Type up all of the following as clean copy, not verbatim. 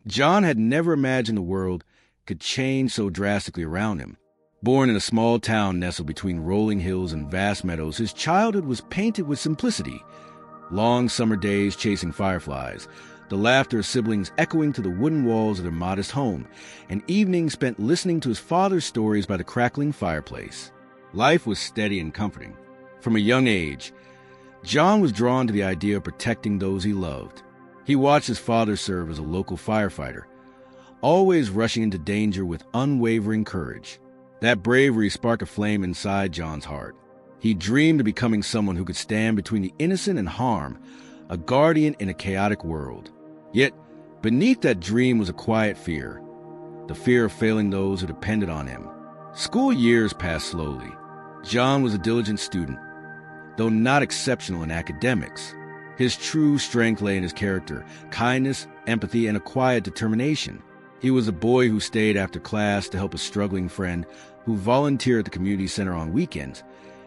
John had never imagined the world could change so drastically around him. Born in a small town nestled between rolling hills and vast meadows, his childhood was painted with simplicity. Long summer days chasing fireflies, the laughter of siblings echoing to the wooden walls of their modest home, and evenings spent listening to his father's stories by the crackling fireplace. Life was steady and comforting. From a young age, John was drawn to the idea of protecting those he loved. He watched his father serve as a local firefighter, always rushing into danger with unwavering courage. That bravery sparked a flame inside John's heart. He dreamed of becoming someone who could stand between the innocent and harm, a guardian in a chaotic world. Yet, beneath that dream was a quiet fear, the fear of failing those who depended on him. School years passed slowly. John was a diligent student, though not exceptional in academics. His true strength lay in his character, kindness, empathy, and a quiet determination. He was a boy who stayed after class to help a struggling friend, who volunteered at the community center on weekends,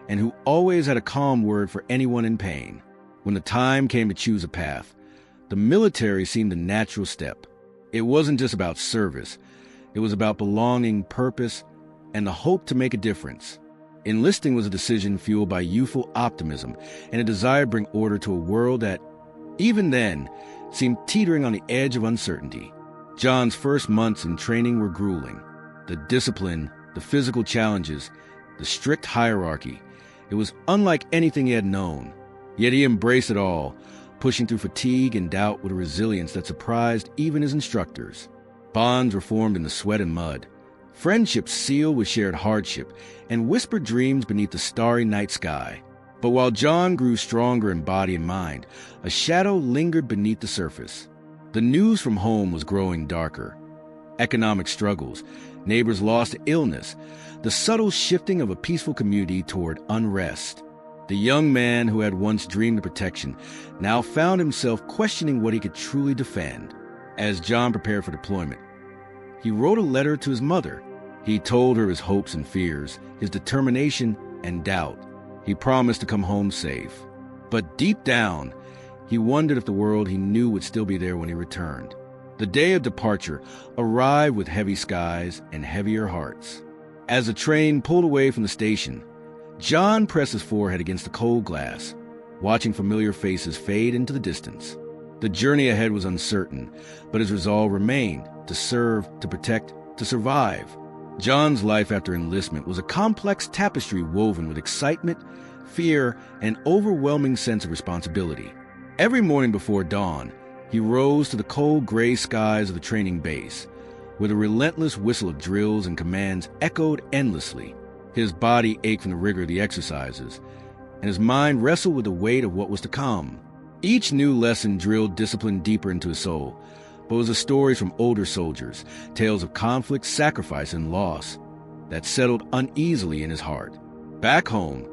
and who always had a calm word for anyone in pain. When the time came to choose a path, the military seemed the natural step. It wasn't just about service. It was about belonging, purpose, and the hope to make a difference. Enlisting was a decision fueled by youthful optimism and a desire to bring order to a world that, even then, seemed teetering on the edge of uncertainty. John's first months in training were grueling. The discipline, the physical challenges, the strict hierarchy. It was unlike anything he had known. Yet he embraced it all, pushing through fatigue and doubt with a resilience that surprised even his instructors. Bonds were formed in the sweat and mud. Friendships sealed with shared hardship and whispered dreams beneath the starry night sky. But while John grew stronger in body and mind, a shadow lingered beneath the surface. The news from home was growing darker. Economic struggles, neighbors lost to illness, the subtle shifting of a peaceful community toward unrest. The young man who had once dreamed of protection now found himself questioning what he could truly defend. As John prepared for deployment, he wrote a letter to his mother. He told her his hopes and fears, his determination and doubt. He promised to come home safe. But deep down, he wondered if the world he knew would still be there when he returned. The day of departure arrived with heavy skies and heavier hearts. As the train pulled away from the station, John pressed his forehead against the cold glass, watching familiar faces fade into the distance. The journey ahead was uncertain, but his resolve remained: to serve, to protect, to survive. John's life after enlistment was a complex tapestry woven with excitement, fear, and overwhelming sense of responsibility. Every morning before dawn, he rose to the cold gray skies of the training base, where the relentless whistle of drills and commands echoed endlessly. His body ached from the rigor of the exercises, and his mind wrestled with the weight of what was to come. Each new lesson drilled discipline deeper into his soul, but it was the stories from older soldiers, tales of conflict, sacrifice, and loss, that settled uneasily in his heart. Back home,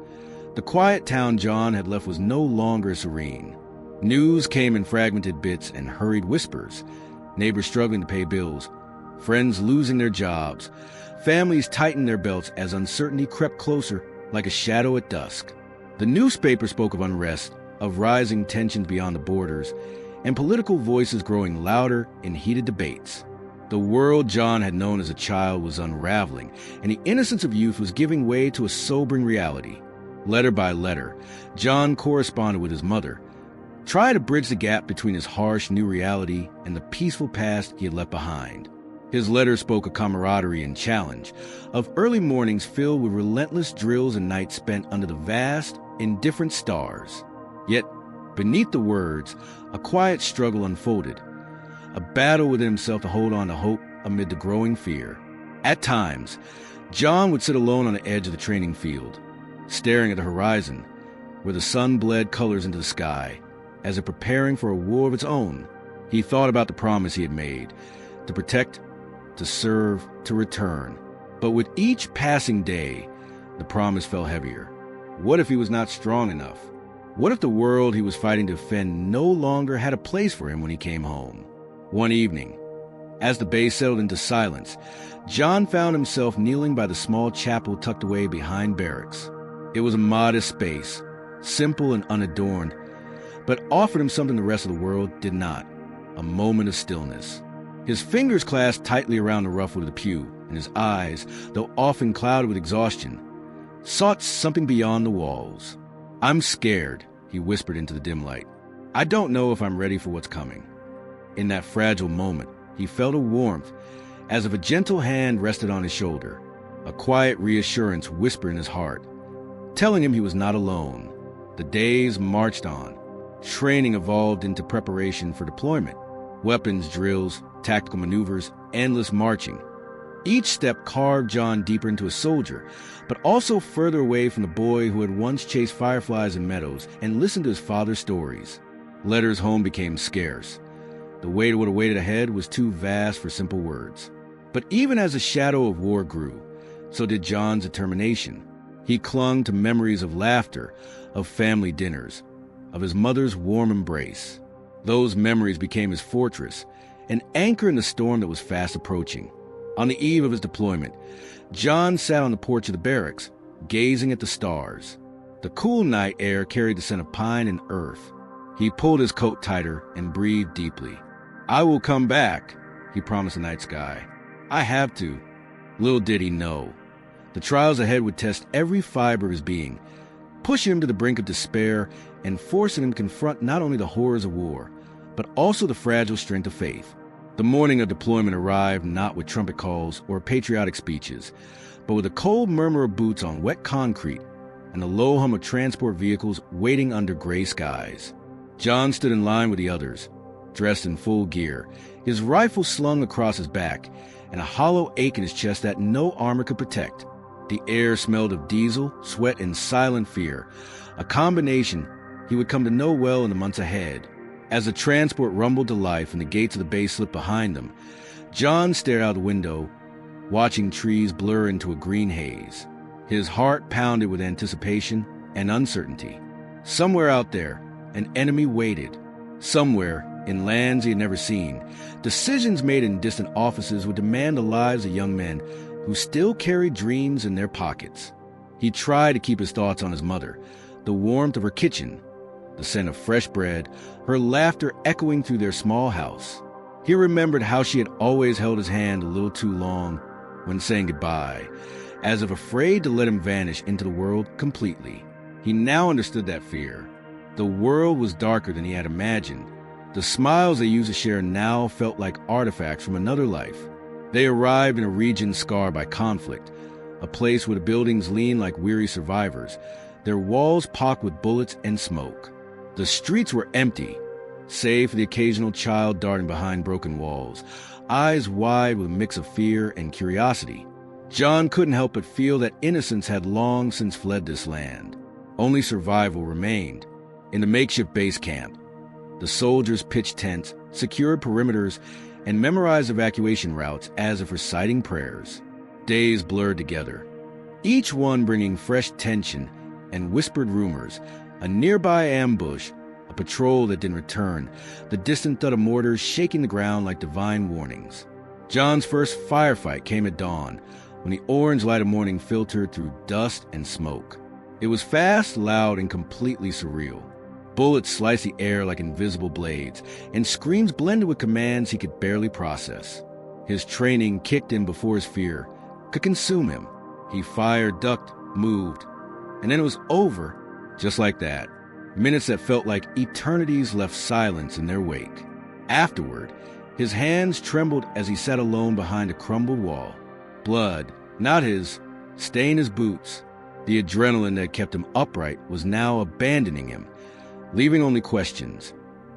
the quiet town John had left was no longer serene. News came in fragmented bits and hurried whispers, neighbors struggling to pay bills, friends losing their jobs, families tightened their belts as uncertainty crept closer like a shadow at dusk. The newspaper spoke of unrest, of rising tensions beyond the borders, and political voices growing louder in heated debates. The world John had known as a child was unraveling, and the innocence of youth was giving way to a sobering reality. Letter by letter, John corresponded with his mother, trying to bridge the gap between his harsh new reality and the peaceful past he had left behind. His letters spoke of camaraderie and challenge, of early mornings filled with relentless drills and nights spent under the vast, indifferent stars. Yet, beneath the words, a quiet struggle unfolded, a battle within himself to hold on to hope amid the growing fear. At times, John would sit alone on the edge of the training field, staring at the horizon, where the sun bled colors into the sky, as if preparing for a war of its own. He thought about the promise he had made, to protect, to serve, to return. But with each passing day, the promise fell heavier. What if he was not strong enough? What if the world he was fighting to defend no longer had a place for him when he came home? One evening, as the base settled into silence, John found himself kneeling by the small chapel tucked away behind barracks. It was a modest space, simple and unadorned, but offered him something the rest of the world did not: a moment of stillness. His fingers clasped tightly around the ruffle of the pew, and his eyes, though often clouded with exhaustion, sought something beyond the walls. "I'm scared," he whispered into the dim light. "I don't know if I'm ready for what's coming." In that fragile moment, he felt a warmth, as if a gentle hand rested on his shoulder, a quiet reassurance whispered in his heart, telling him he was not alone. The days marched on. Training evolved into preparation for deployment. Weapons drills, tactical maneuvers, endless marching. Each step carved John deeper into a soldier, but also further away from the boy who had once chased fireflies in meadows and listened to his father's stories. Letters home became scarce. The weight of what awaited ahead was too vast for simple words. But even as the shadow of war grew, so did John's determination. He clung to memories of laughter, of family dinners, of his mother's warm embrace. Those memories became his fortress, an anchor in the storm that was fast approaching. On the eve of his deployment, John sat on the porch of the barracks, gazing at the stars. The cool night air carried the scent of pine and earth. He pulled his coat tighter and breathed deeply. "I will come back," he promised the night sky. "I have to." Little did he know. The trials ahead would test every fiber of his being, pushing him to the brink of despair and forcing him to confront not only the horrors of war, but also the fragile strength of faith. The morning of deployment arrived not with trumpet calls or patriotic speeches, but with a cold murmur of boots on wet concrete and the low hum of transport vehicles waiting under gray skies. John stood in line with the others, dressed in full gear, his rifle slung across his back, and a hollow ache in his chest that no armor could protect. The air smelled of diesel, sweat, and silent fear, a combination he would come to know well in the months ahead. As the transport rumbled to life and the gates of the base slipped behind them, John stared out the window, watching trees blur into a green haze. His heart pounded with anticipation and uncertainty. Somewhere out there, an enemy waited. Somewhere, in lands he had never seen, decisions made in distant offices would demand the lives of young men who still carried dreams in their pockets. He tried to keep his thoughts on his mother, the warmth of her kitchen, the scent of fresh bread, her laughter echoing through their small house. He remembered how she had always held his hand a little too long when saying goodbye, as if afraid to let him vanish into the world completely. He now understood that fear. The world was darker than he had imagined. The smiles they used to share now felt like artifacts from another life. They arrived in a region scarred by conflict, a place where the buildings leaned like weary survivors, their walls pocked with bullets and smoke. The streets were empty, save for the occasional child darting behind broken walls, eyes wide with a mix of fear and curiosity. John couldn't help but feel that innocence had long since fled this land. Only survival remained. In the makeshift base camp, the soldiers pitched tents, secured perimeters, and memorized evacuation routes as if reciting prayers. Days blurred together, each one bringing fresh tension and whispered rumors, a nearby ambush, a patrol that didn't return, the distant thud of mortars shaking the ground like divine warnings. John's first firefight came at dawn, when the orange light of morning filtered through dust and smoke. It was fast, loud, and completely surreal. Bullets sliced the air like invisible blades, and screams blended with commands he could barely process. His training kicked in before his fear could consume him. He fired, ducked, moved, and then it was over, just like that. Minutes that felt like eternities left silence in their wake. Afterward, his hands trembled as he sat alone behind a crumbled wall. Blood, not his, stained his boots. The adrenaline that kept him upright was now abandoning him, leaving only questions.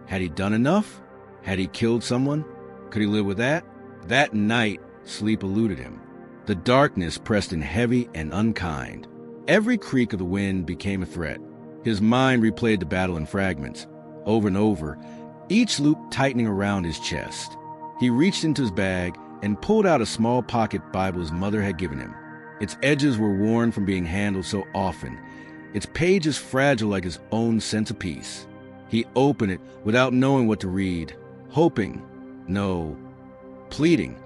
Had he done enough? Had he killed someone? Could he live with that? That night, sleep eluded him. The darkness pressed in heavy and unkind. Every creak of the wind became a threat. His mind replayed the battle in fragments, over and over, each loop tightening around his chest. He reached into his bag and pulled out a small pocket Bible his mother had given him. Its edges were worn from being handled so often, its pages fragile like his own sense of peace. He opened it without knowing what to read, hoping, no, pleading,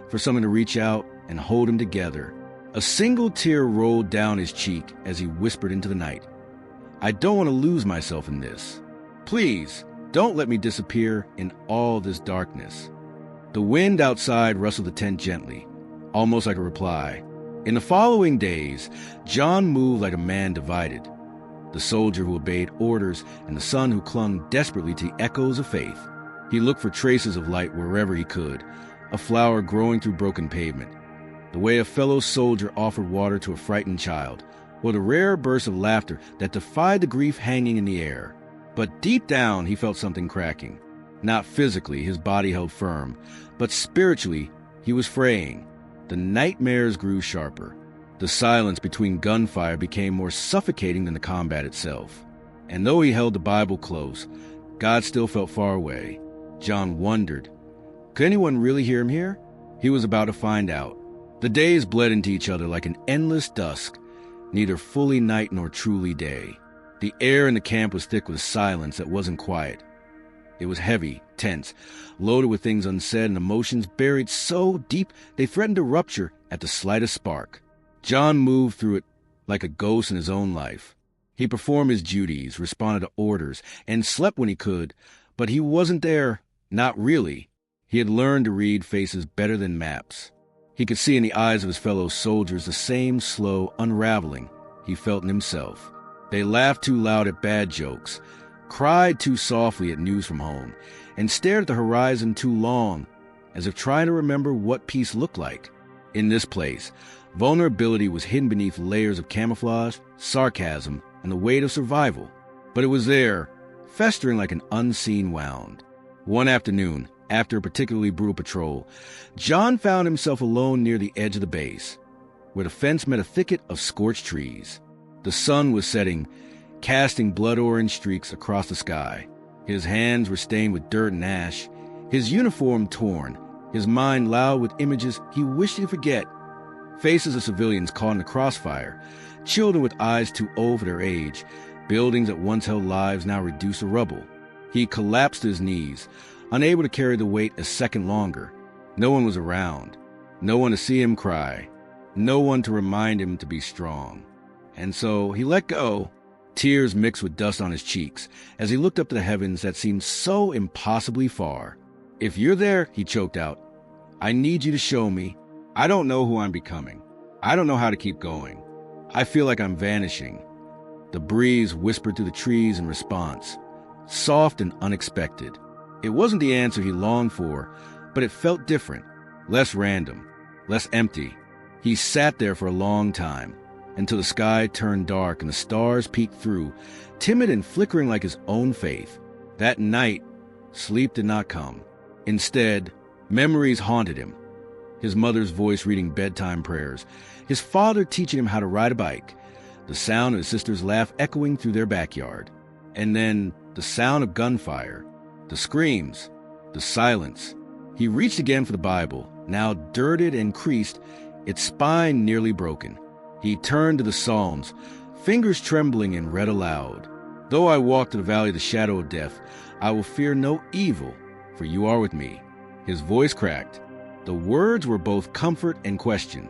for someone to reach out and hold him together. A single tear rolled down his cheek as he whispered into the night, "I don't want to lose myself in this. Please, don't let me disappear in all this darkness." The wind outside rustled the tent gently, almost like a reply. In the following days, John moved like a man divided. The soldier who obeyed orders and the son who clung desperately to the echoes of faith. He looked for traces of light wherever he could, a flower growing through broken pavement, the way a fellow soldier offered water to a frightened child, or the rare burst of laughter that defied the grief hanging in the air. But deep down, he felt something cracking. Not physically, his body held firm, but spiritually, he was fraying. The nightmares grew sharper. The silence between gunfire became more suffocating than the combat itself. And though he held the Bible close, God still felt far away. John wondered, could anyone really hear him here? He was about to find out. The days bled into each other like an endless dusk, neither fully night nor truly day. The air in the camp was thick with silence that wasn't quiet. It was heavy, tense, loaded with things unsaid and emotions buried so deep they threatened to rupture at the slightest spark. John moved through it like a ghost in his own life. He performed his duties, responded to orders, and slept when he could, but he wasn't there, not really. He had learned to read faces better than maps. He could see in the eyes of his fellow soldiers the same slow unraveling he felt in himself. They laughed too loud at bad jokes, cried too softly at news from home, and stared at the horizon too long, as if trying to remember what peace looked like. In this place, vulnerability was hidden beneath layers of camouflage, sarcasm, and the weight of survival. But it was there, festering like an unseen wound. One afternoon, after a particularly brutal patrol, John found himself alone near the edge of the base, where the fence met a thicket of scorched trees. The sun was setting, casting blood-orange streaks across the sky. His hands were stained with dirt and ash, his uniform torn, his mind loud with images he wished he could forget. Faces of civilians caught in the crossfire, children with eyes too old for their age, buildings that once held lives now reduced to rubble. He collapsed to his knees, unable to carry the weight a second longer. No one was around, no one to see him cry, no one to remind him to be strong. And so he let go, tears mixed with dust on his cheeks, as he looked up to the heavens that seemed so impossibly far. "If you're there," he choked out, "I need you to show me. I don't know who I'm becoming. I don't know how to keep going. I feel like I'm vanishing." The breeze whispered through the trees in response, soft and unexpected. It wasn't the answer he longed for, but it felt different, less random, less empty. He sat there for a long time, until the sky turned dark and the stars peeked through, timid and flickering like his own faith. That night, sleep did not come. Instead, memories haunted him. His mother's voice reading bedtime prayers, his father teaching him how to ride a bike, the sound of his sister's laugh echoing through their backyard, and then the sound of gunfire, the screams, the silence. He reached again for the Bible, now dirted and creased, its spine nearly broken. He turned to the Psalms, fingers trembling, and read aloud, "Though I walk through the valley of the shadow of death, I will fear no evil, for you are with me." His voice cracked. The words were both comfort and question.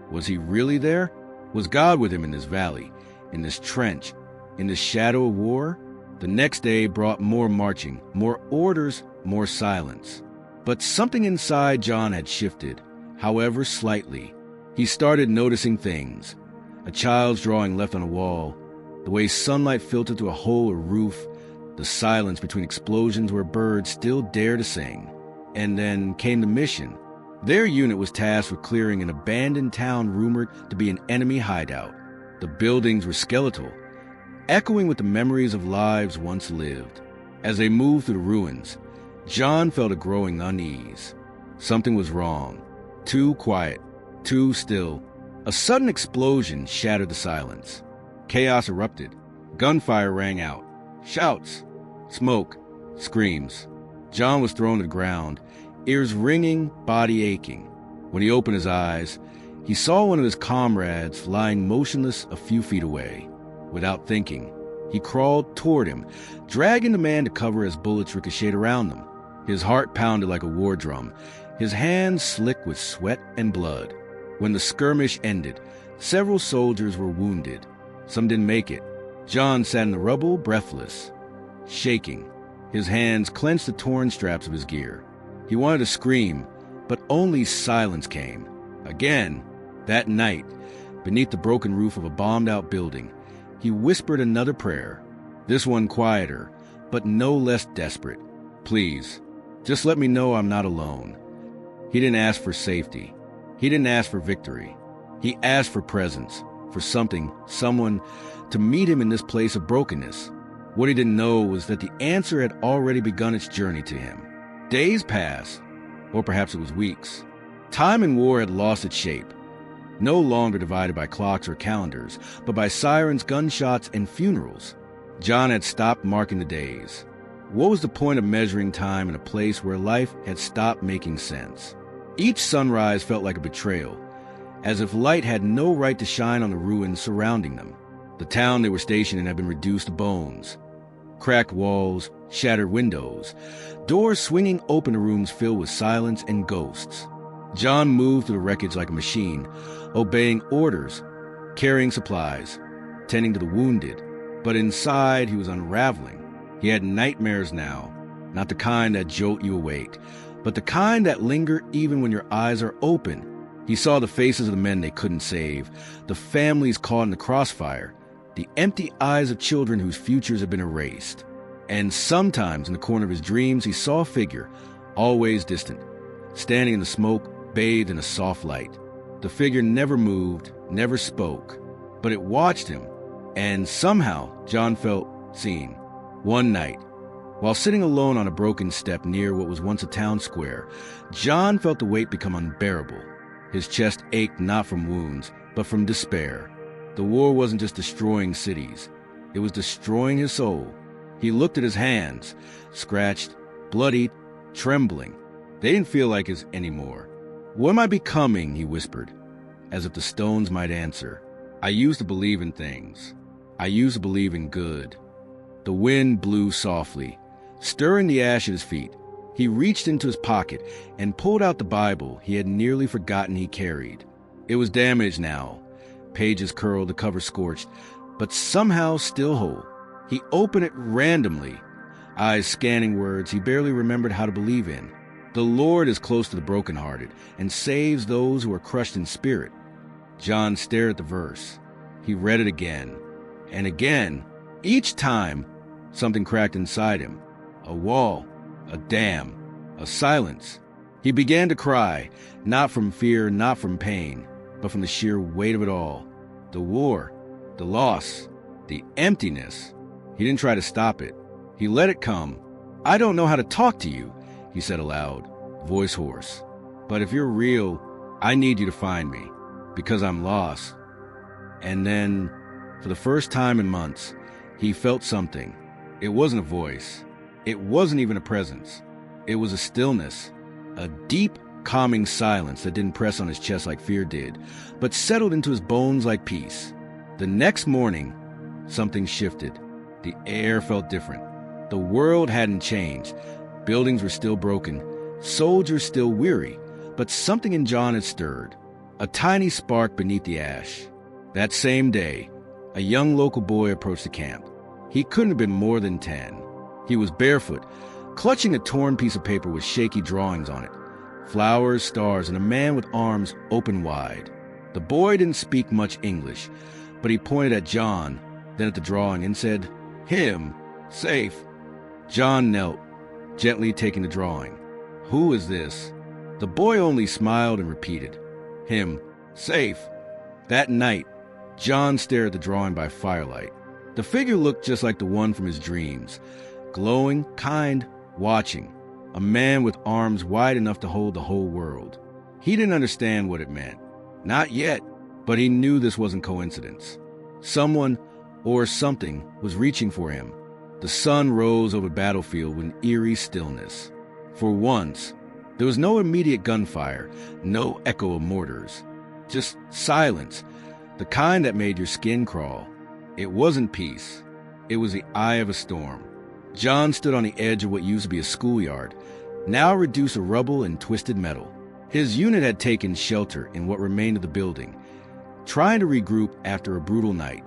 Was he really there? Was God with him in this valley, in this trench, in this shadow of war? The next day brought more marching, more orders, more silence. But something inside John had shifted, however slightly. He started noticing things. A child's drawing left on a wall, the way sunlight filtered through a hole or roof, the silence between explosions where birds still dare to sing. And then came the mission. Their unit was tasked with clearing an abandoned town rumored to be an enemy hideout. The buildings were skeletal, echoing with the memories of lives once lived. As they moved through the ruins, John felt a growing unease. Something was wrong. Too quiet, too still. A sudden explosion shattered the silence. Chaos erupted. Gunfire rang out. Shouts, smoke, screams. John was thrown to the ground, ears ringing, body aching. When he opened his eyes, he saw one of his comrades lying motionless a few feet away. Without thinking, he crawled toward him, dragging the man to cover as bullets ricocheted around them. His heart pounded like a war drum, his hands slick with sweat and blood. When the skirmish ended, several soldiers were wounded. Some didn't make it. John sat in the rubble, breathless, shaking. His hands clenched the torn straps of his gear. He wanted to scream, But only silence came. Again, that night, beneath the broken roof of a bombed-out building, he whispered another prayer, this one quieter, but no less desperate. Please, just let me know I'm not alone. He didn't ask for safety. He didn't ask for victory. He asked for presence, for something, someone, to meet him in this place of brokenness. What he didn't know was that the answer had already begun its journey to him. Days passed, or perhaps it was weeks. Time in war had lost its shape, no longer divided by clocks or calendars, but by sirens, gunshots, and funerals. John had stopped marking the days. What was the point of measuring time in a place where life had stopped making sense? Each sunrise felt like a betrayal, as if light had no right to shine on the ruins surrounding them. The town they were stationed in had been reduced to bones. Cracked walls, shattered windows, doors swinging open to rooms filled with silence and ghosts. John moved through the wreckage like a machine, obeying orders, carrying supplies, tending to the wounded. But inside, he was unraveling. He had nightmares now, not the kind that jolt you awake, but the kind that linger even when your eyes are open. He saw the faces of the men they couldn't save, the families caught in the crossfire, the empty eyes of children whose futures had been erased. And sometimes in the corner of his dreams, he saw a figure, always distant, standing in the smoke, bathed in a soft light. The figure never moved, never spoke, but it watched him, and somehow John felt seen. One night, while sitting alone on a broken step near what was once a town square, John felt the weight become unbearable. His chest ached not from wounds, but from despair. The war wasn't just destroying cities. It was destroying his soul. He looked at his hands, scratched, bloodied, trembling. They didn't feel like his anymore. What am I becoming? He whispered, as if the stones might answer. I used to believe in things. I used to believe in good. The wind blew softly, stirring the ash at his feet. He reached into his pocket and pulled out the Bible he had nearly forgotten he carried. It was damaged now, pages curled, the cover scorched, but somehow still whole. He opened it randomly, eyes scanning words he barely remembered how to believe in. The Lord is close to the brokenhearted and saves those who are crushed in spirit. John stared at the verse. He read it again and again. Each time, something cracked inside him. A wall, a dam, a silence. He began to cry, not from fear, not from pain, but from the sheer weight of it all. The war, the loss, the emptiness. He didn't try to stop it. He let it come. I don't know how to talk to you, he said aloud, voice hoarse. But if you're real, I need you to find me, because I'm lost. And then, for the first time in months, he felt something. It wasn't a voice. It wasn't even a presence. It was a stillness, a deep, calming silence that didn't press on his chest like fear did, but settled into his bones like peace. The next morning, something shifted. The air felt different. The world hadn't changed. Buildings were still broken, soldiers still weary, but something in John had stirred, a tiny spark beneath the ash. That same day, a young local boy approached the camp. He couldn't have been more than 10. He was barefoot, clutching a torn piece of paper with shaky drawings on it. Flowers, stars, and a man with arms open wide. The boy didn't speak much English, but he pointed at John, then at the drawing, and said, "Him, safe." John knelt, gently taking the drawing. "Who is this?" The boy only smiled and repeated, "Him, safe." That night, John stared at the drawing by firelight. The figure looked just like the one from his dreams, glowing, kind, watching, a man with arms wide enough to hold the whole world. He didn't understand what it meant. Not yet, but he knew this wasn't coincidence. Someone or something was reaching for him. The sun rose over the battlefield with an eerie stillness. For once, there was no immediate gunfire, no echo of mortars. Just silence, the kind that made your skin crawl. It wasn't peace. It was the eye of a storm. John stood on the edge of what used to be a schoolyard, now reduced to rubble and twisted metal. His unit had taken shelter in what remained of the building, trying to regroup after a brutal night.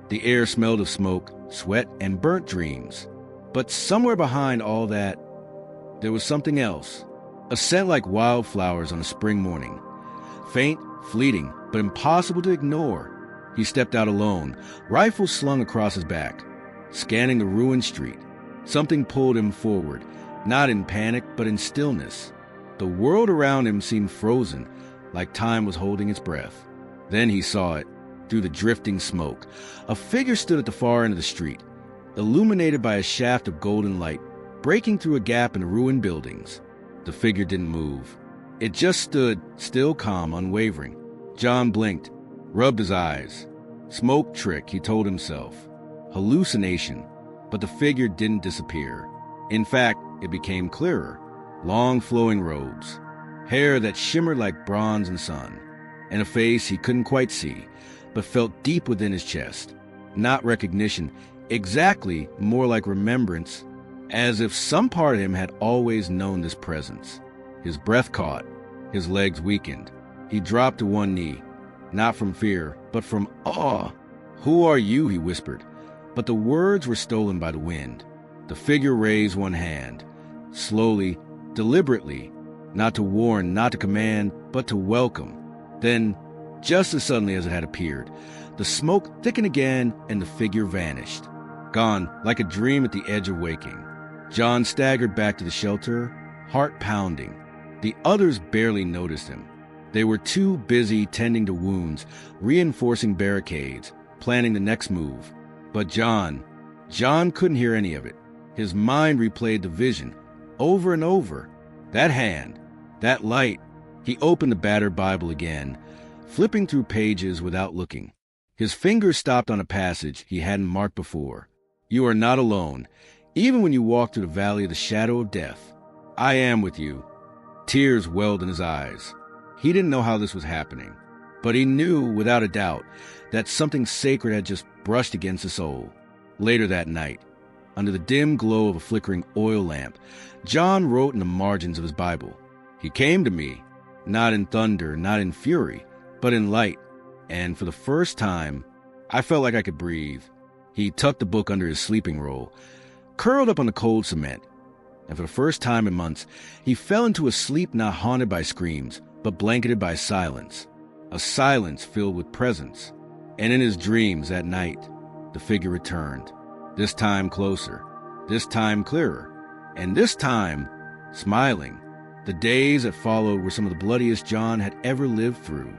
The air smelled of smoke, sweat, and burnt dreams. But somewhere behind all that, there was something else. a scent like wildflowers on a spring morning. Faint, fleeting, but impossible to ignore. He stepped out alone, rifle slung across his back, scanning the ruined street. Something pulled him forward, not in panic, but in stillness. The world around him seemed frozen, like time was holding its breath. Then he saw it, through the drifting smoke. A figure stood at the far end of the street, illuminated by a shaft of golden light, breaking through a gap in the ruined buildings. The figure didn't move. It just stood, still calm, unwavering. John blinked, rubbed his eyes. Smoke trick, he told himself. Hallucination. But the figure didn't disappear. In fact, it became clearer. Long flowing robes, hair that shimmered like bronze in sun, and a face he couldn't quite see, but felt deep within his chest. Not recognition, exactly, more like remembrance, as if some part of him had always known this presence. His breath caught, his legs weakened. He dropped to one knee, not from fear, but from awe. "Who are you?" he whispered, but the words were stolen by the wind. The figure raised one hand, slowly, deliberately, not to warn, not to command, but to welcome. Then, just as suddenly as it had appeared, the smoke thickened again and the figure vanished. Gone, like a dream at the edge of waking. John staggered back to the shelter, heart pounding. The others barely noticed him. They were too busy tending to wounds, reinforcing barricades, planning the next move. But John couldn't hear any of it. His mind replayed the vision, over and over. That hand, that light. He opened the battered Bible again, flipping through pages without looking. His fingers stopped on a passage he hadn't marked before. "You are not alone, even when you walk through the valley of the shadow of death. I am with you." Tears welled in his eyes. He didn't know how this was happening, but he knew, without a doubt, that something sacred had just brushed against his soul. Later that night, under the dim glow of a flickering oil lamp, John wrote in the margins of his Bible, "He came to me, not in thunder, not in fury, but in light. And for the first time, I felt like I could breathe." He tucked the book under his sleeping roll, curled up on the cold cement, and for the first time in months, he fell into a sleep not haunted by screams, but blanketed by silence. A silence filled with presence. And in his dreams that night, the figure returned. This time closer, this time clearer, and this time smiling. The days that followed were some of the bloodiest John had ever lived through.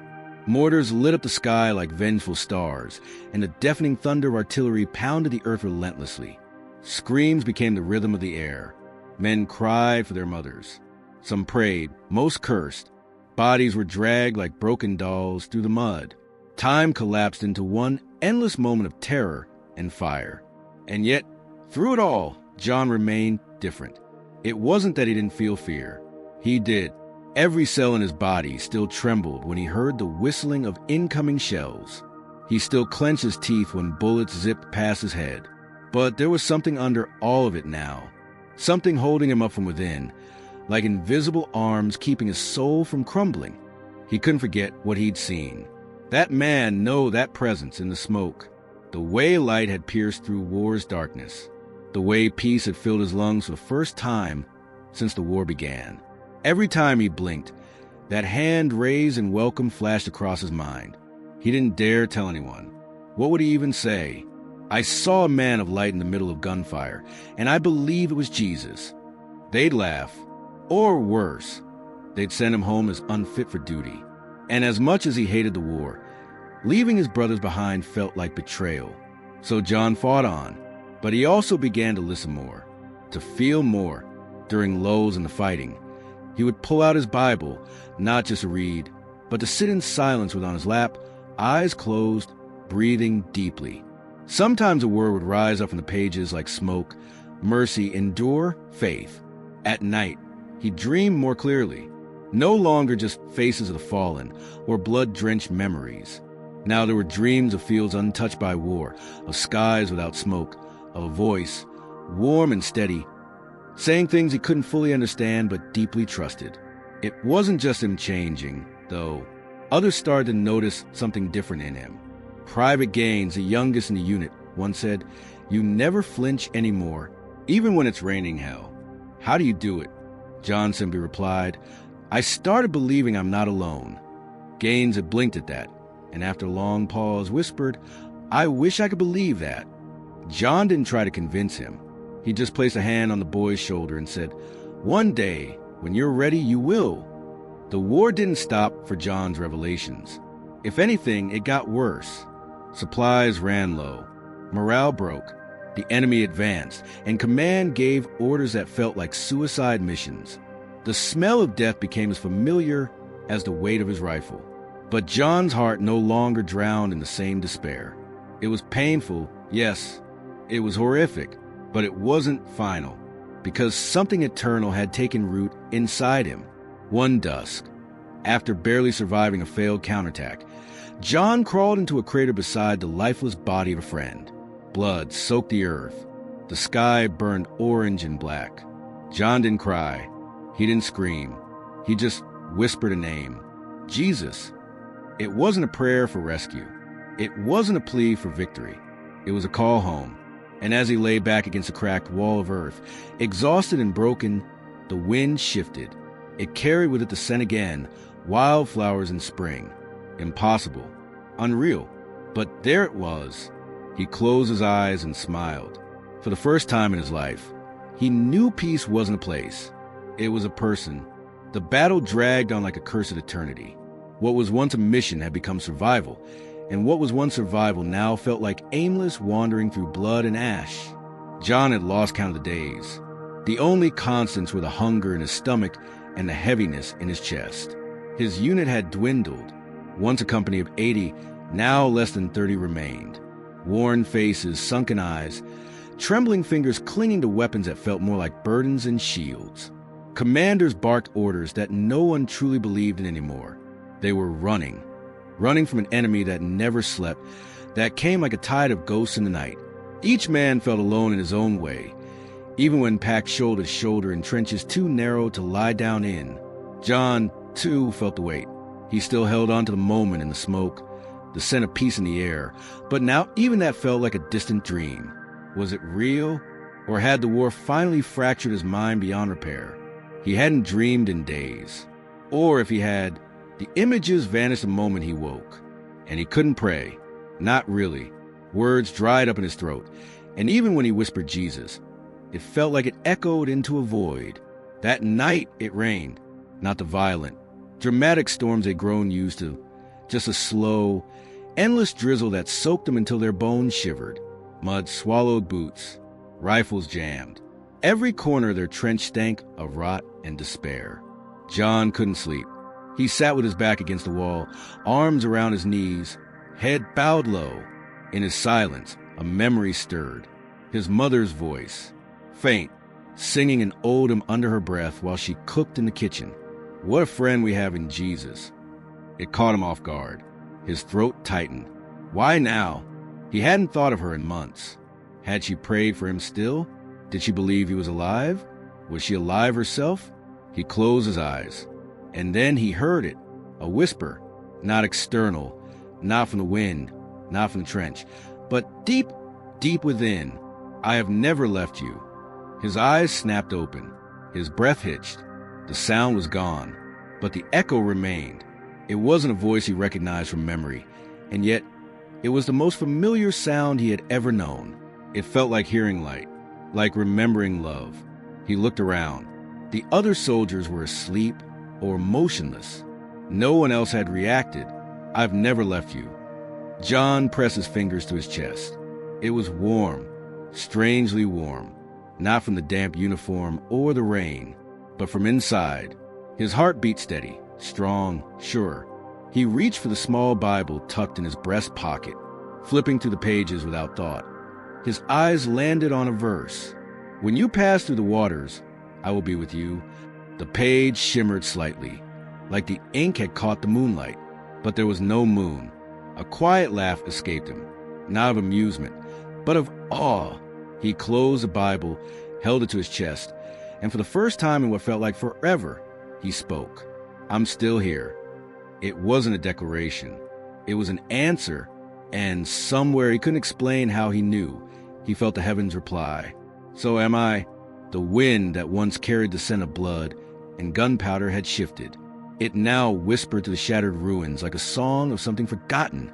Mortars lit up the sky like vengeful stars, and the deafening thunder of artillery pounded the earth relentlessly. Screams became the rhythm of the air. Men cried for their mothers. Some prayed, most cursed. Bodies were dragged like broken dolls through the mud. Time collapsed into one endless moment of terror and fire. And yet, through it all, John remained different. It wasn't that he didn't feel fear. He did. Every cell in his body still trembled when he heard the whistling of incoming shells. He still clenched his teeth when bullets zipped past his head. But there was something under all of it now. Something holding him up from within, like invisible arms keeping his soul from crumbling. He couldn't forget what he'd seen. That man knew that presence in the smoke. The way light had pierced through war's darkness. The way peace had filled his lungs for the first time since the war began. Every time he blinked, that hand raised in welcome flashed across his mind. He didn't dare tell anyone. What would he even say? "I saw a man of light in the middle of gunfire, and I believe it was Jesus." They'd laugh. Or worse, they'd send him home as unfit for duty. And as much as he hated the war, leaving his brothers behind felt like betrayal. So John fought on, but he also began to listen more, to feel more. During lulls in the fighting, he would pull out his Bible, not just to read, but to sit in silence with on his lap, eyes closed, breathing deeply. Sometimes a word would rise up from the pages like smoke: mercy, endure, faith. At night, he dreamed more clearly. No longer just faces of the fallen or blood-drenched memories. Now there were dreams of fields untouched by war, of skies without smoke, of a voice, warm and steady, saying things he couldn't fully understand but deeply trusted. It wasn't just him changing, though. Others started to notice something different in him. Private Gaines, the youngest in the unit, once said, "You never flinch anymore, even when it's raining hell." How do you do it? John simply replied, "I started believing I'm not alone." Gaines had blinked at that, and after a long pause whispered, "I wish I could believe that." John didn't try to convince him. He just placed a hand on the boy's shoulder and said, "One day, when you're ready, you will." The war didn't stop for John's revelations. If anything, it got worse. Supplies ran low. Morale broke. The enemy advanced, and command gave orders that felt like suicide missions. The smell of death became as familiar as the weight of his rifle. But John's heart no longer drowned in the same despair. It was painful, yes, it was horrific, but it wasn't final, because something eternal had taken root inside him. One dusk, after barely surviving a failed counterattack, John crawled into a crater beside the lifeless body of a friend. Blood soaked the earth. The sky burned orange and black. John didn't cry. He didn't scream. He just whispered a name. Jesus. It wasn't a prayer for rescue. It wasn't a plea for victory. It was a call home. And as he lay back against a cracked wall of earth, exhausted and broken, the wind shifted. It carried with it the scent again, wildflowers in spring. Impossible. Unreal. But there it was. He closed his eyes and smiled. For the first time in his life, he knew peace wasn't a place. It was a person. The battle dragged on like a cursed eternity. What was once a mission had become survival, and what was once survival now felt like aimless wandering through blood and ash. John had lost count of the days. The only constants were the hunger in his stomach and the heaviness in his chest. His unit had dwindled. Once a company of 80, now less than 30 remained. Worn faces, sunken eyes, trembling fingers clinging to weapons that felt more like burdens and shields. Commanders barked orders that no one truly believed in anymore. They were running from an enemy that never slept, that came like a tide of ghosts in the night. Each man felt alone in his own way, even when packed shoulder to shoulder in trenches too narrow to lie down in. John, too, felt the weight. He still held on to the moment in the smoke, the scent of peace in the air, but now even that felt like a distant dream. Was it real, or had the war finally fractured his mind beyond repair? He hadn't dreamed in days. Or if he had, the images vanished the moment he woke. And he couldn't pray. Not really. Words dried up in his throat. And even when he whispered Jesus, it felt like it echoed into a void. That night it rained. Not the violent, dramatic storms they'd grown used to. Just a slow, endless drizzle that soaked them until their bones shivered. Mud swallowed boots. Rifles jammed. Every corner of their trench stank of rot and despair. John couldn't sleep. He sat with his back against the wall, arms around his knees, head bowed low. In his silence, a memory stirred. His mother's voice, faint, singing an ode under her breath while she cooked in the kitchen. What a friend we have in Jesus. It caught him off guard. His throat tightened. Why now? He hadn't thought of her in months. Had she prayed for him still? Did she believe he was alive? Was she alive herself? He closed his eyes. And then he heard it. A whisper. Not external. Not from the wind. Not from the trench. But deep, deep within. I have never left you. His eyes snapped open. His breath hitched. The sound was gone. But the echo remained. It wasn't a voice he recognized from memory. And yet, it was the most familiar sound he had ever known. It felt like hearing light. Like remembering love. He looked around. The other soldiers were asleep or motionless. No one else had reacted. I've never left you. John pressed his fingers to his chest. It was warm, strangely warm, not from the damp uniform or the rain, but from inside. His heart beat steady, strong, sure. He reached for the small Bible tucked in his breast pocket, flipping through the pages without thought. His eyes landed on a verse. When you pass through the waters, I will be with you. The page shimmered slightly, like the ink had caught the moonlight, but there was no moon. A quiet laugh escaped him, not of amusement, but of awe. He closed the Bible, held it to his chest, and for the first time in what felt like forever, he spoke. I'm still here. It wasn't a declaration. It was an answer, and somewhere he couldn't explain how he knew. He felt the heavens reply. So am I. The wind that once carried the scent of blood and gunpowder had shifted. It now whispered to the shattered ruins like a song of something forgotten,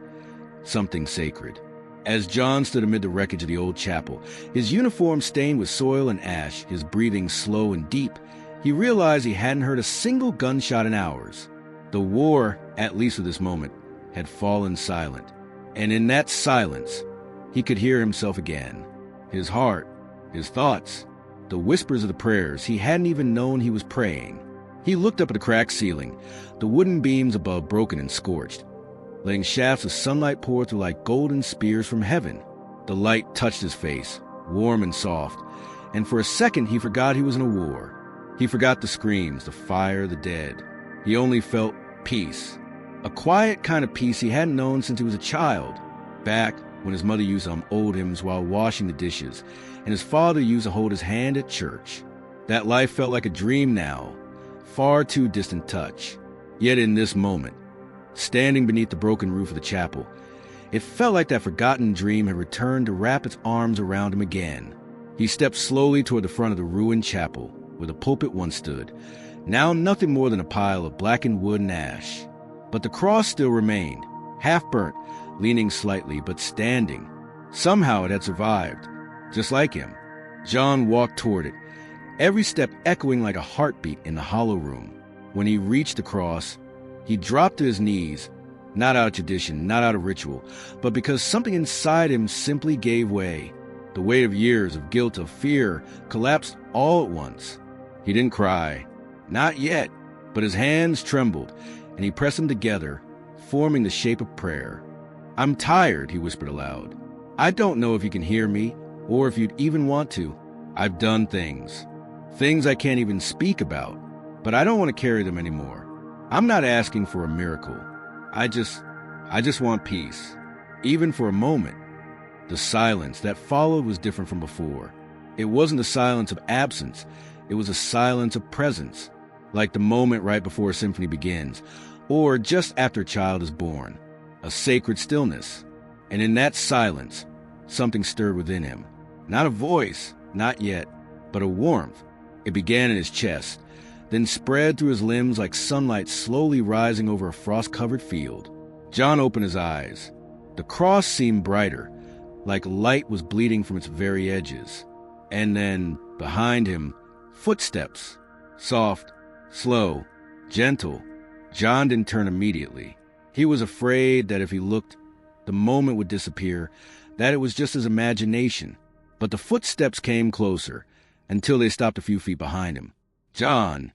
something sacred. As John stood amid the wreckage of the old chapel, his uniform stained with soil and ash, his breathing slow and deep, he realized he hadn't heard a single gunshot in hours. The war, at least at this moment, had fallen silent. And in that silence, he could hear himself again. His heart, his thoughts, the whispers of the prayers he hadn't even known he was praying. He looked up at the cracked ceiling, the wooden beams above broken and scorched, letting shafts of sunlight pour through like golden spears from heaven. The light touched his face, warm and soft, and for a second he forgot he was in a war. He forgot the screams, the fire, the dead. He only felt peace. A quiet kind of peace he hadn't known since he was a child, back when his mother used to old hymns while washing the dishes, and his father used to hold his hand at church. That life felt like a dream now, far too distant touch. Yet in this moment, standing beneath the broken roof of the chapel, it felt like that forgotten dream had returned to wrap its arms around him again. He stepped slowly toward the front of the ruined chapel, where the pulpit once stood, now nothing more than a pile of blackened wood and ash. But the cross still remained, half-burnt, leaning slightly, but standing. Somehow it had survived, just like him. John walked toward it, every step echoing like a heartbeat in the hollow room. When he reached the cross, he dropped to his knees, not out of tradition, not out of ritual, but because something inside him simply gave way. The weight of years of guilt, of fear, collapsed all at once. He didn't cry, not yet, but his hands trembled, and he pressed them together, forming the shape of prayer. "I'm tired," he whispered aloud. "I don't know if you can hear me, or if you'd even want to. I've done things I can't even speak about, but I don't want to carry them anymore. I'm not asking for a miracle. I just want peace, even for a moment." The silence that followed was different from before. It wasn't a silence of absence. It was a silence of presence, like the moment right before a symphony begins, or just after a child is born, a sacred stillness. And in that silence, something stirred within him. Not a voice, not yet, but a warmth. It began in his chest, then spread through his limbs like sunlight slowly rising over a frost-covered field. John opened his eyes. The cross seemed brighter, like light was bleeding from its very edges. And then, behind him, footsteps. Soft, slow, gentle. John didn't turn immediately. He was afraid that if he looked, the moment would disappear, that it was just his imagination. But the footsteps came closer, until they stopped a few feet behind him. "John!"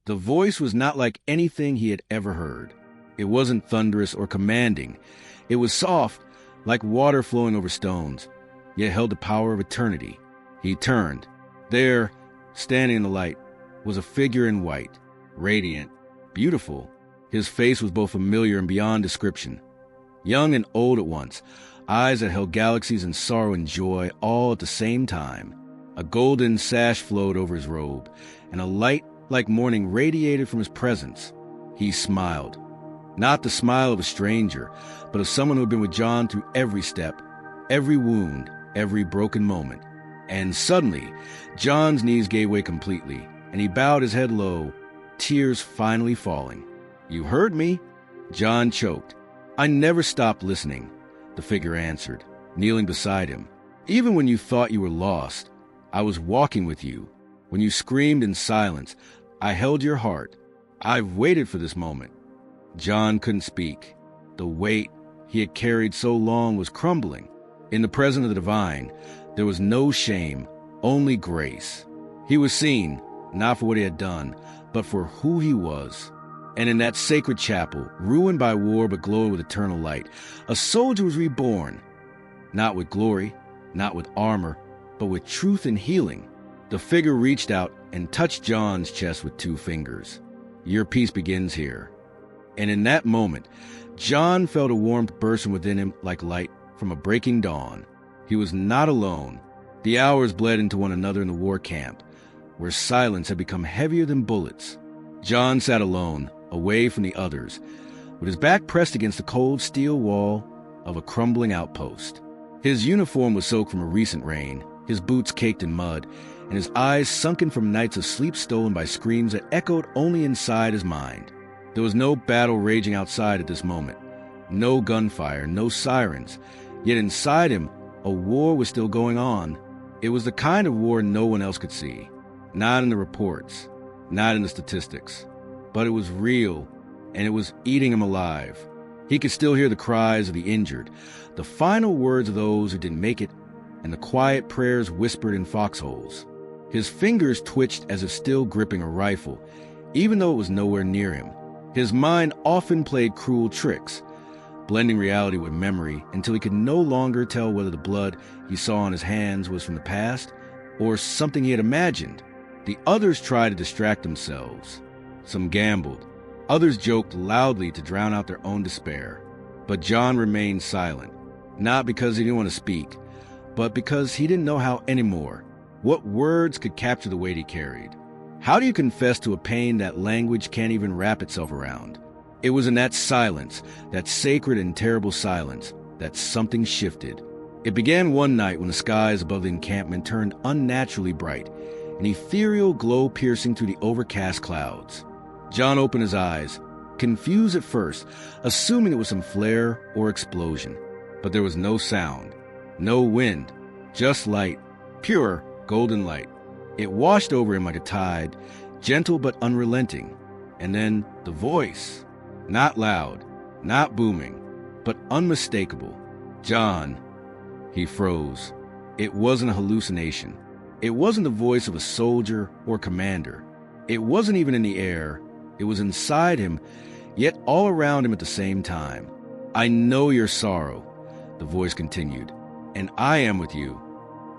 The voice was not like anything he had ever heard. It wasn't thunderous or commanding. It was soft, like water flowing over stones, yet held the power of eternity. He turned. There, standing in the light, was a figure in white, radiant, beautiful. His face was both familiar and beyond description. Young and old at once, eyes that held galaxies and sorrow and joy all at the same time. A golden sash flowed over his robe, and a light like morning radiated from his presence. He smiled. Not the smile of a stranger, but of someone who had been with John through every step, every wound, every broken moment. And suddenly, John's knees gave way completely, and he bowed his head low, tears finally falling. "You heard me?" John choked. "I never stopped listening," the figure answered, kneeling beside him. "Even when you thought you were lost, I was walking with you. When you screamed in silence, I held your heart. I've waited for this moment." John couldn't speak. The weight he had carried so long was crumbling. In the presence of the divine, there was no shame, only grace. He was seen, not for what he had done, but for who he was. And in that sacred chapel, ruined by war but glowing with eternal light, a soldier was reborn, not with glory, not with armor, but with truth and healing. The figure reached out and touched John's chest with 2 fingers. "Your peace begins here." And in that moment, John felt a warmth bursting within him like light from a breaking dawn. He was not alone. The hours bled into one another in the war camp, where silence had become heavier than bullets. John sat alone, away from the others, with his back pressed against the cold steel wall of a crumbling outpost. His uniform was soaked from a recent rain, his boots caked in mud, and his eyes sunken from nights of sleep stolen by screams that echoed only inside his mind. There was no battle raging outside at this moment. No gunfire, no sirens. Yet inside him, a war was still going on. It was the kind of war no one else could see. Not in the reports, not in the statistics. But it was real, and it was eating him alive. He could still hear the cries of the injured, the final words of those who didn't make it, and the quiet prayers whispered in foxholes. His fingers twitched as if still gripping a rifle, even though it was nowhere near him. His mind often played cruel tricks, blending reality with memory until he could no longer tell whether the blood he saw on his hands was from the past or something he had imagined. The others tried to distract themselves. Some gambled. Others joked loudly to drown out their own despair. But John remained silent, not because he didn't want to speak, but because he didn't know how anymore. What words could capture the weight he carried? How do you confess to a pain that language can't even wrap itself around? It was in that silence, that sacred and terrible silence, that something shifted. It began one night when the skies above the encampment turned unnaturally bright, an ethereal glow piercing through the overcast clouds. John opened his eyes, confused at first, assuming it was some flare or explosion. But there was no sound, no wind, just light, pure golden light. It washed over him like a tide, gentle but unrelenting. And then the voice, not loud, not booming, but unmistakable. John. He froze. It wasn't a hallucination. It wasn't the voice of a soldier or commander. It wasn't even in the air. It was inside him, yet all around him at the same time. I know your sorrow, the voice continued, and I am with you.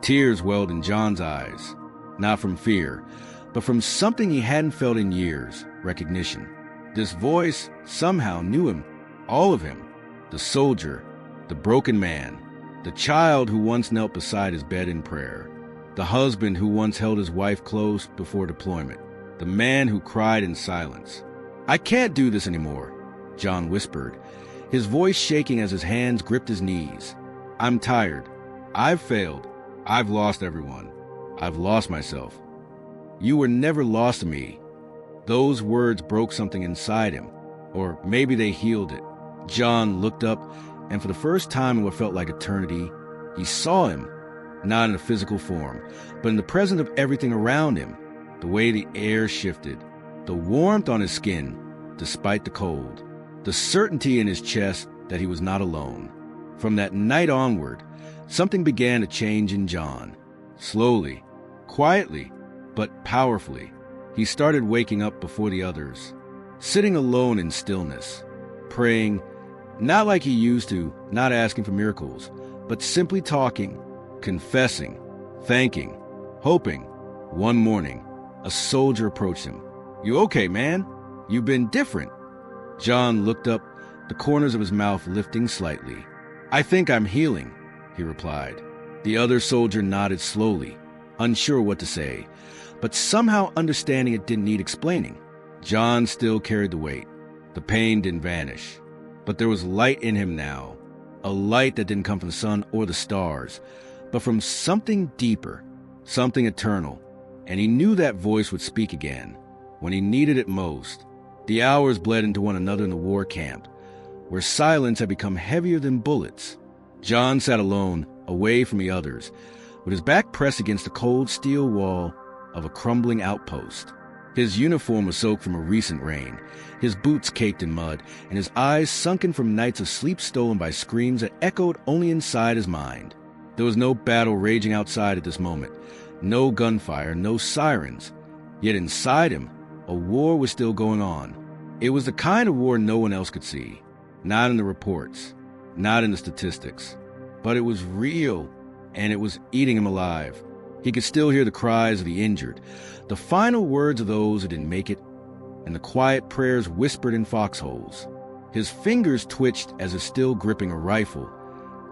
Tears welled in John's eyes, not from fear, but from something he hadn't felt in years, recognition. This voice somehow knew him, all of him, the soldier, the broken man, the child who once knelt beside his bed in prayer, the husband who once held his wife close before deployment, the man who cried in silence. I can't do this anymore, John whispered, his voice shaking as his hands gripped his knees. I'm tired. I've failed. I've lost everyone. I've lost myself. You were never lost to me. Those words broke something inside him, or maybe they healed it. John looked up, and for the first time in what felt like eternity, he saw him, not in a physical form, but in the presence of everything around him, the way the air shifted, the warmth on his skin, despite the cold, the certainty in his chest that he was not alone. From that night onward, something began to change in John. Slowly, quietly, but powerfully, he started waking up before the others, sitting alone in stillness, praying, not like he used to, not asking for miracles, but simply talking, confessing, thanking, hoping. One morning, a soldier approached him. You okay, man? You've been different. John looked up, the corners of his mouth lifting slightly. I think I'm healing, he replied. The other soldier nodded slowly, unsure what to say, but somehow understanding it didn't need explaining. John still carried the weight. The pain didn't vanish, but there was light in him now, a light that didn't come from the sun or the stars, but from something deeper, something eternal, and he knew that voice would speak again, when he needed it most. The hours bled into one another in the war camp, where silence had become heavier than bullets. John sat alone, away from the others, with his back pressed against the cold steel wall of a crumbling outpost. His uniform was soaked from a recent rain, his boots caked in mud, and his eyes sunken from nights of sleep stolen by screams that echoed only inside his mind. There was no battle raging outside at this moment, no gunfire, no sirens. Yet inside him, a war was still going on. It was the kind of war no one else could see. Not in the reports, not in the statistics. But it was real, and it was eating him alive. He could still hear the cries of the injured, the final words of those who didn't make it, and the quiet prayers whispered in foxholes. His fingers twitched as if still gripping a rifle,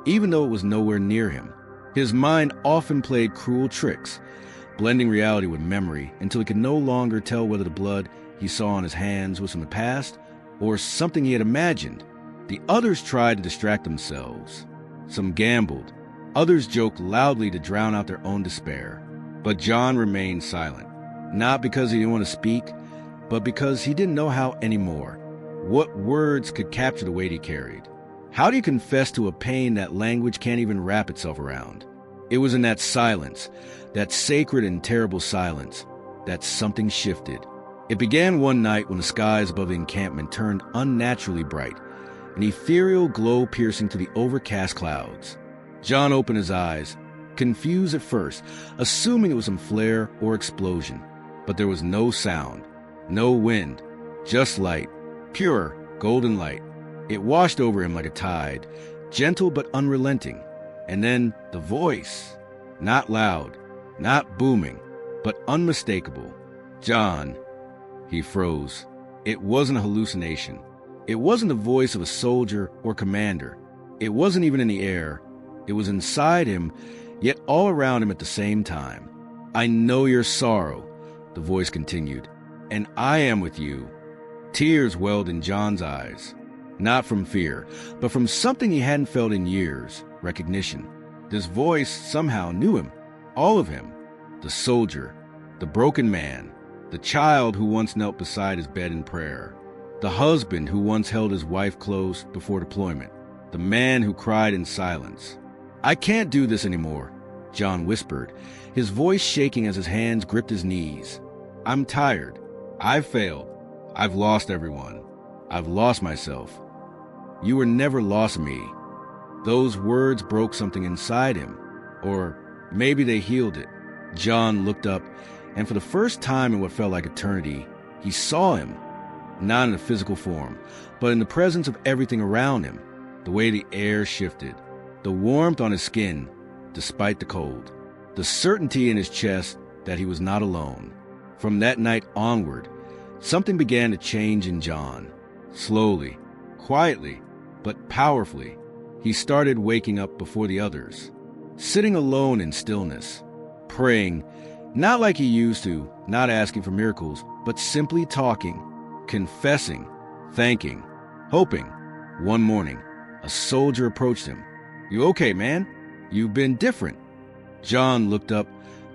even though it was nowhere near him. His mind often played cruel tricks, blending reality with memory until he could no longer tell whether the blood he saw on his hands was from the past or something he had imagined. The others tried to distract themselves. Some gambled. Others joked loudly to drown out their own despair. But John remained silent, not because he didn't want to speak, but because he didn't know how anymore. What words could capture the weight he carried? How do you confess to a pain that language can't even wrap itself around? It was in that silence, that sacred and terrible silence, that something shifted. It began one night when the skies above the encampment turned unnaturally bright, an ethereal glow piercing to the overcast clouds. John opened his eyes, confused at first, assuming it was some flare or explosion. But there was no sound, no wind, just light, pure, golden light. It washed over him like a tide, gentle but unrelenting. And then the voice, not loud, not booming, but unmistakable. John. He froze. It wasn't a hallucination. It wasn't the voice of a soldier or commander. It wasn't even in the air. It was inside him, yet all around him at the same time. I know your sorrow, the voice continued, and I am with you. Tears welled in John's eyes, not from fear, but from something he hadn't felt in years, recognition. This voice somehow knew him, all of him, the soldier, the broken man, the child who once knelt beside his bed in prayer, the husband who once held his wife close before deployment, the man who cried in silence. I can't do this anymore, John whispered, his voice shaking as his hands gripped his knees. I'm tired. I've failed. I've lost everyone. I've lost myself. You were never lost me. Those words broke something inside him, or maybe they healed it. John looked up, and for the first time in what felt like eternity, he saw him, not in a physical form, but in the presence of everything around him, the way the air shifted, the warmth on his skin, despite the cold, the certainty in his chest that he was not alone. From that night onward, something began to change in John. Slowly, quietly, but powerfully, he started waking up before the others, sitting alone in stillness, praying, not like he used to, not asking for miracles, but simply talking, confessing, thanking, hoping. One morning, a soldier approached him. You okay, man? You've been different. John looked up,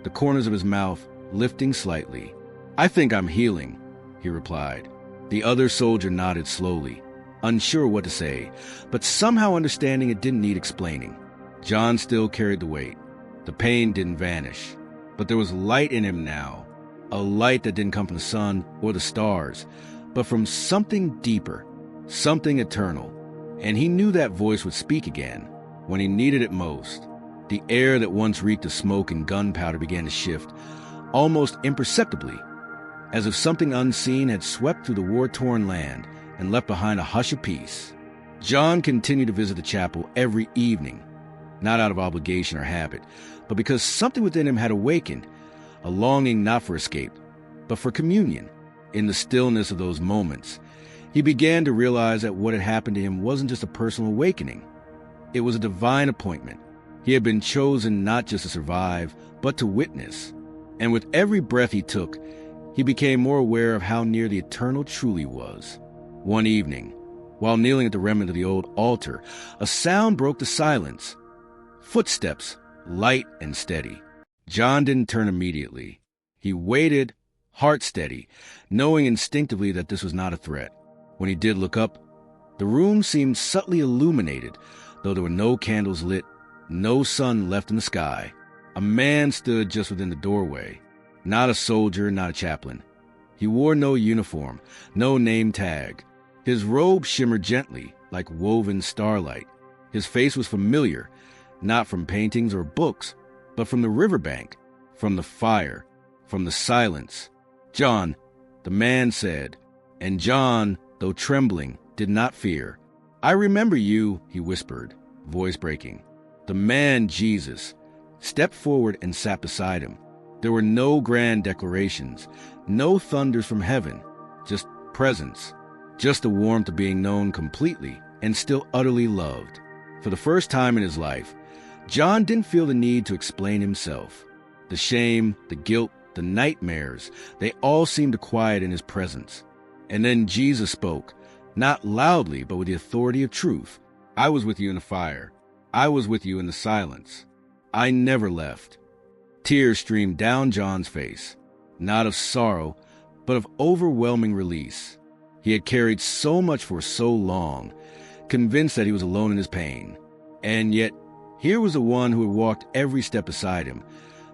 the corners of his mouth lifting slightly. I think I'm healing, he replied. The other soldier nodded slowly, unsure what to say, but somehow understanding it didn't need explaining. John still carried the weight. The pain didn't vanish, but there was light in him now, a light that didn't come from the sun or the stars, but from something deeper, something eternal. And he knew that voice would speak again when he needed it most. The air that once reeked of smoke and gunpowder began to shift, almost imperceptibly, as if something unseen had swept through the war-torn land and left behind a hush of peace. John continued to visit the chapel every evening, not out of obligation or habit, but because something within him had awakened, a longing not for escape, but for communion. In the stillness of those moments, he began to realize that what had happened to him wasn't just a personal awakening. It was a divine appointment. He had been chosen not just to survive, but to witness. And with every breath he took, he became more aware of how near the eternal truly was. One evening, while kneeling at the remnant of the old altar, a sound broke the silence. Footsteps, light and steady. John didn't turn immediately. He waited, heart steady, knowing instinctively that this was not a threat. When he did look up, the room seemed subtly illuminated, though there were no candles lit, no sun left in the sky. A man stood just within the doorway. Not a soldier, not a chaplain. He wore no uniform, no name tag. His robe shimmered gently, like woven starlight. His face was familiar, not from paintings or books, but from the riverbank, from the fire, from the silence. John, the man said, and John, though trembling, did not fear. I remember you, he whispered, voice breaking. The man, Jesus, stepped forward and sat beside him. There were no grand declarations, no thunders from heaven, just presence, just the warmth of being known completely and still utterly loved. For the first time in his life, John didn't feel the need to explain himself. The shame, the guilt, the nightmares, they all seemed to quiet in his presence. And then Jesus spoke, not loudly, but with the authority of truth. I was with you in the fire. I was with you in the silence. I never left. Tears streamed down John's face, not of sorrow, but of overwhelming release. He had carried so much for so long, convinced that he was alone in his pain. And yet, here was the one who had walked every step beside him,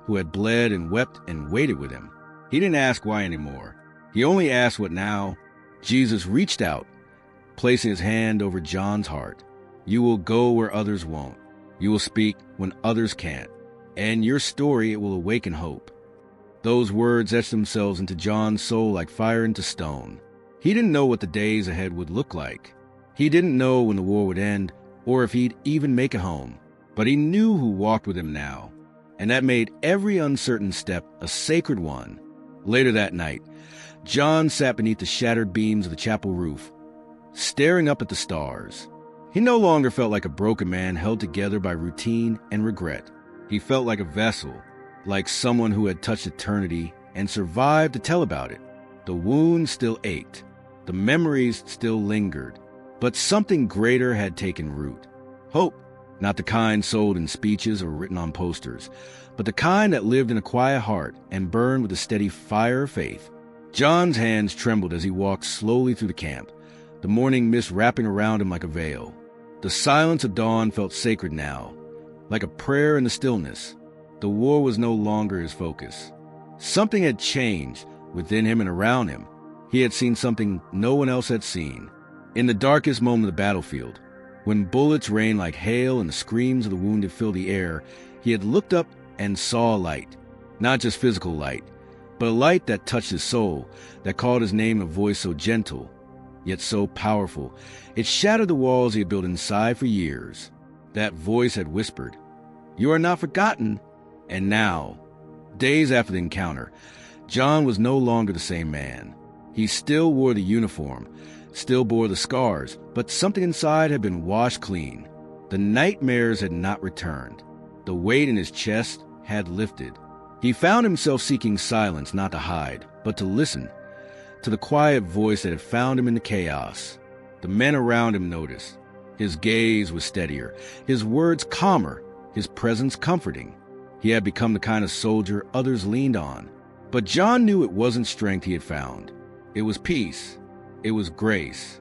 who had bled and wept and waited with him. He didn't ask why anymore. He only asked what now. Jesus reached out, placing his hand over John's heart. You will go where others won't. You will speak when others can't. And your story, it will awaken hope. Those words etched themselves into John's soul like fire into stone. He didn't know what the days ahead would look like. He didn't know when the war would end, or if he'd even make it home. But he knew who walked with him now, and that made every uncertain step a sacred one. Later that night, John sat beneath the shattered beams of the chapel roof, staring up at the stars. He no longer felt like a broken man held together by routine and regret. He felt like a vessel, like someone who had touched eternity and survived to tell about it. The wound still ached. The memories still lingered. But something greater had taken root. Hope, not the kind sold in speeches or written on posters, but the kind that lived in a quiet heart and burned with a steady fire of faith. John's hands trembled as he walked slowly through the camp, the morning mist wrapping around him like a veil. The silence of dawn felt sacred now, like a prayer in the stillness. The war was no longer his focus. Something had changed within him and around him. He had seen something no one else had seen. In the darkest moment of the battlefield, when bullets rained like hail and the screams of the wounded filled the air, he had looked up and saw a light. Not just physical light, but a light that touched his soul, that called his name in a voice so gentle, yet so powerful. It shattered the walls he had built inside for years. That voice had whispered, "You are not forgotten." And now, days after the encounter, John was no longer the same man. He still wore the uniform, still bore the scars, but something inside had been washed clean. The nightmares had not returned. The weight in his chest had lifted. He found himself seeking silence, not to hide, but to listen, to the quiet voice that had found him in the chaos. The men around him noticed. His gaze was steadier, his words calmer, his presence comforting. He had become the kind of soldier others leaned on. But John knew it wasn't strength he had found. It was peace. It was grace.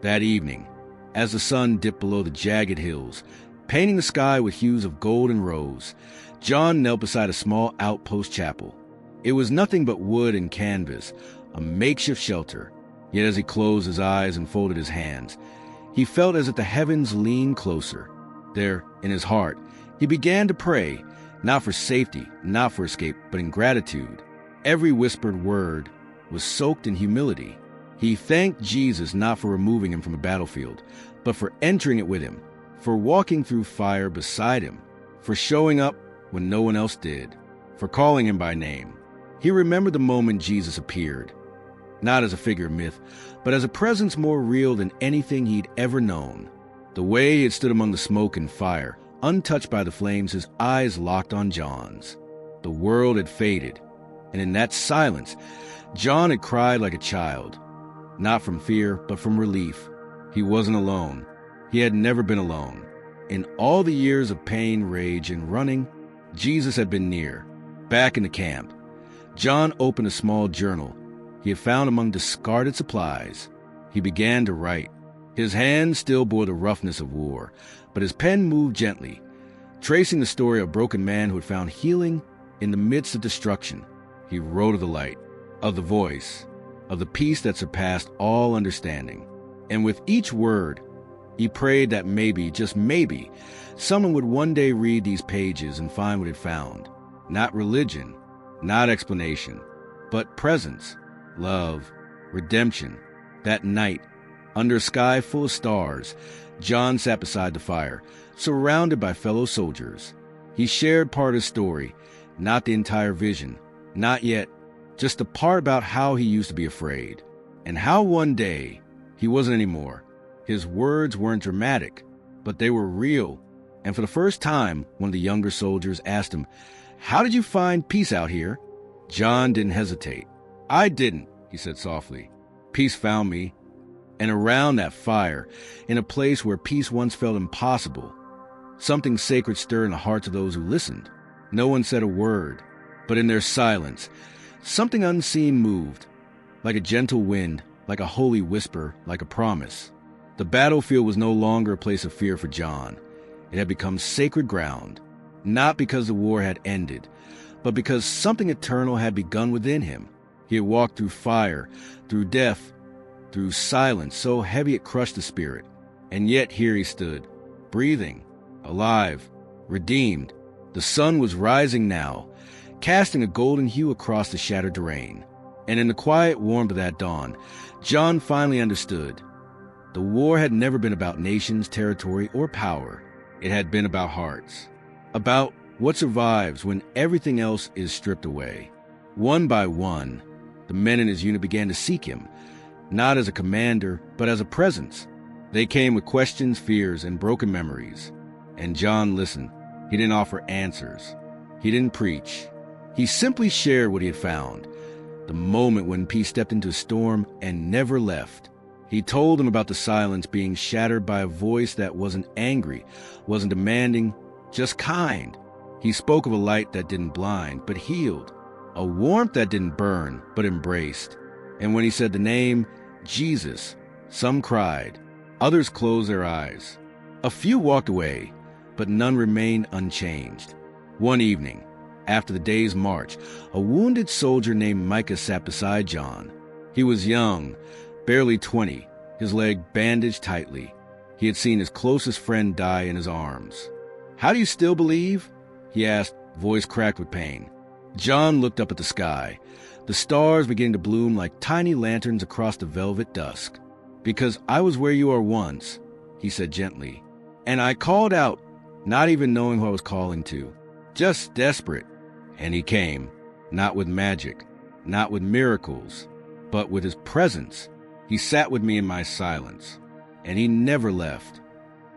That evening, as the sun dipped below the jagged hills, painting the sky with hues of gold and rose, John knelt beside a small outpost chapel. It was nothing but wood and canvas, a makeshift shelter. Yet as he closed his eyes and folded his hands, he felt as if the heavens leaned closer. There, in his heart, he began to pray, not for safety, not for escape, but in gratitude. Every whispered word was soaked in humility. He thanked Jesus not for removing him from the battlefield, but for entering it with him, for walking through fire beside him, for showing up when no one else did, for calling him by name. He remembered the moment Jesus appeared, not as a figure of myth, but as a presence more real than anything he'd ever known. The way he had stood among the smoke and fire, untouched by the flames, his eyes locked on John's. The world had faded, and in that silence, John had cried like a child, not from fear, but from relief. He wasn't alone. He had never been alone. In all the years of pain, rage, and running, Jesus had been near. Back in the camp, John opened a small journal he had found among discarded supplies. He began to write. His hand still bore the roughness of war, but his pen moved gently, tracing the story of a broken man who had found healing in the midst of destruction. He wrote of the light, of the voice, of the peace that surpassed all understanding. And with each word, he prayed that maybe, just maybe, someone would one day read these pages and find what it found. Not religion, not explanation, but presence, love, redemption. That night, under a sky full of stars, John sat beside the fire, surrounded by fellow soldiers. He shared part of his story, not the entire vision, not yet, just the part about how he used to be afraid, and how one day he wasn't anymore. His words weren't dramatic, but they were real. And for the first time, one of the younger soldiers asked him, "How did you find peace out here?" John didn't hesitate. "I didn't," he said softly. "Peace found me." And around that fire, in a place where peace once felt impossible, something sacred stirred in the hearts of those who listened. No one said a word. But in their silence, something unseen moved, like a gentle wind, like a holy whisper, like a promise. The battlefield was no longer a place of fear for John. It had become sacred ground, not because the war had ended, but because something eternal had begun within him. He had walked through fire, through death, through silence so heavy it crushed the spirit. And yet here he stood, breathing, alive, redeemed. The sun was rising now, casting a golden hue across the shattered terrain. And in the quiet warmth of that dawn, John finally understood. The war had never been about nations, territory, or power. It had been about hearts, about what survives when everything else is stripped away. One by one, the men in his unit began to seek him, not as a commander, but as a presence. They came with questions, fears, and broken memories. And John listened. He didn't offer answers. He didn't preach. He simply shared what he had found, the moment when peace stepped into a storm and never left. He told them about the silence being shattered by a voice that wasn't angry, wasn't demanding, just kind. He spoke of a light that didn't blind, but healed, a warmth that didn't burn, but embraced. And when he said the name, Jesus, some cried, others closed their eyes. A few walked away, but none remained unchanged. One evening, after the day's march, a wounded soldier named Micah sat beside John. He was young, barely 20, his leg bandaged tightly. He had seen his closest friend die in his arms. "How do you still believe?" he asked, voice cracked with pain. John looked up at the sky, the stars beginning to bloom like tiny lanterns across the velvet dusk. "Because I was where you are once," he said gently. "And I called out, not even knowing who I was calling to, just desperate. And he came, not with magic, not with miracles, but with his presence. He sat with me in my silence, and he never left."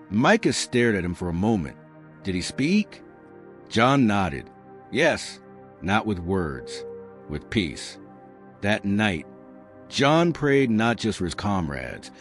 Micah stared at him for a moment. Did he speak? John nodded. Yes, not with words, with peace. That night, John prayed not just for his comrades,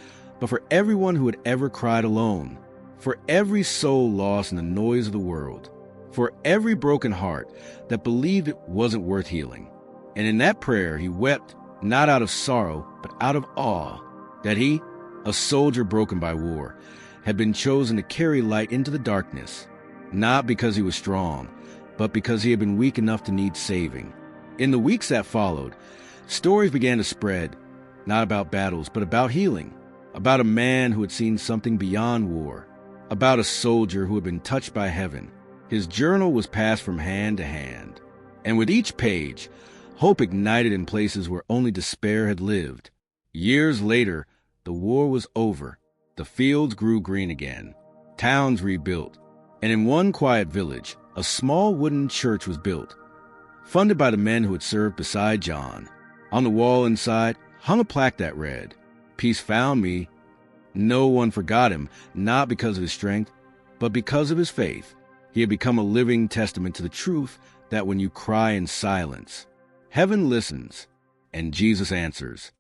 but for everyone who had ever cried alone, for every soul lost in the noise of the world, for every broken heart that believed it wasn't worth healing. And in that prayer, he wept not out of sorrow, but out of awe, that he, a soldier broken by war, had been chosen to carry light into the darkness, not because he was strong, but because he had been weak enough to need saving. In the weeks that followed, stories began to spread, not about battles, but about healing, about a man who had seen something beyond war, about a soldier who had been touched by heaven. His journal was passed from hand to hand, and with each page, hope ignited in places where only despair had lived. Years later, the war was over. The fields grew green again, towns rebuilt, and in one quiet village, a small wooden church was built, funded by the men who had served beside John. On the wall inside hung a plaque that read, "Peace found me." No one forgot him, not because of his strength, but because of his faith. He had become a living testament to the truth that when you cry in silence, heaven listens and Jesus answers.